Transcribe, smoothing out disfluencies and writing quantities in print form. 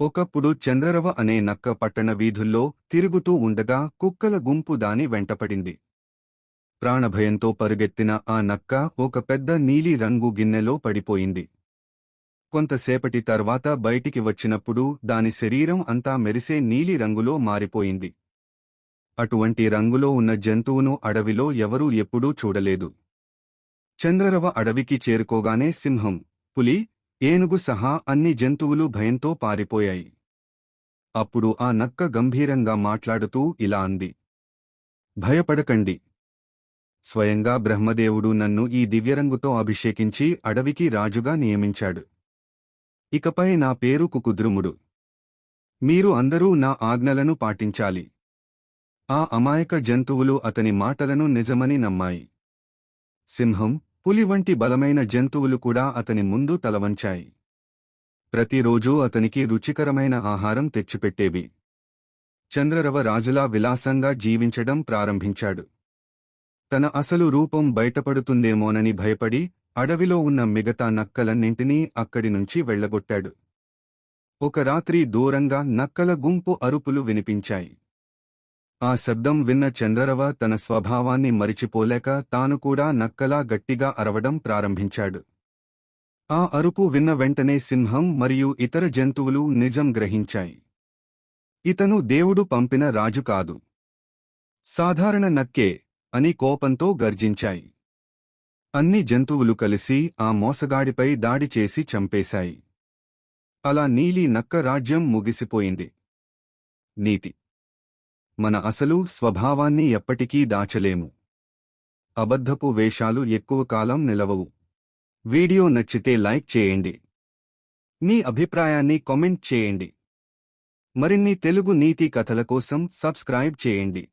ఒకప్పుడు చంద్రరవ అనే నక్క పట్టణ వీధుల్లో తిరుగుతూ ఉండగా కుక్కల గుంపు దాని వెంటపడింది. ప్రాణభయంతో పరుగెత్తిన ఆ నక్క ఒక పెద్ద నీలి రంగు గిన్నెలో పడిపోయింది. కొంతసేపటి తర్వాత బయటికి వచ్చినప్పుడు దాని శరీరం అంతా మెరిసే నీలి రంగులో మారిపోయింది. అటువంటి రంగులో ఉన్న జంతువును అడవిలో ఎవరూ ఎప్పుడూ చూడలేదు. చంద్రరవ అడవికి చేరుకోగానే సింహం, పులి, ఏనుగు సహా అన్ని జంతువులు భయంతో పారిపోయాయి. అప్పుడు ఆ నక్క గంభీరంగా మాట్లాడుతూ ఇలా అంది. భయపడకండి. స్వయంగా బ్రహ్మదేవుడు నన్ను ఈ దివ్యరంగుతో అభిషేకించి అడవికి రాజుగా నియమించాడు. ఇకపై నా పేరు కుకుద్రుముడు. మీరు అందరూ నా ఆజ్ఞలను పాటించాలి. ఆ అమాయక జంతువులు అతని మాటలను నిజమని నమ్మాయి. సింహం, పులి వంటి బలమైన జంతువులు కూడా అతని ముందు తలవంచాయి. ప్రతిరోజూ అతనికి రుచికరమైన ఆహారం తెచ్చిపెట్టేవి. చంద్రరవ రాజులా విలాసంగా జీవించడం ప్రారంభించాడు. తన అసలు రూపం బయటపడుతుందేమోనని భయపడి అడవిలో ఉన్న మిగతా నక్కలన్నింటినీ అక్కడి నుంచి వెళ్లగొట్టాడు. ఒక రాత్రి దూరంగా నక్కల గుంపు అరుపులు వినిపించాయి. ఆ శబ్దం విన్న చంద్రరవ తన స్వభావాన్ని మరిచిపోలేక తాను కూడా నక్కలా గట్టిగా అరవడం ప్రారంభించాడు. ఆ అరుపు విన్న వెంటనే సింహం మరియు ఇతర జంతువులు నిజం గ్రహించాయి. ఇతను దేవుడు పంపిన రాజు కాదు, సాధారణ నక్కే అని కోపంతో గర్జించాయి. అన్ని జంతువులు కలిసి ఆ మోసగాడిపై దాడి చేసి చంపేశాయి. అలా నీలి నక్క రాజ్యం ముగిసిపోయింది. నీతి: మన అసలు స్వభావాన్ని ఎప్పటికీ దాచలేము. అబద్ధపు వేషాలు ఎక్కువ కాలం నిలవవు. వీడియో నచ్చితే లైక్ చేయండి. మీ అభిప్రాయాన్ని కామెంట్ చేయండి. మరిన్ని తెలుగు నీతి కథల కోసం సబ్స్క్రైబ్ చేయండి.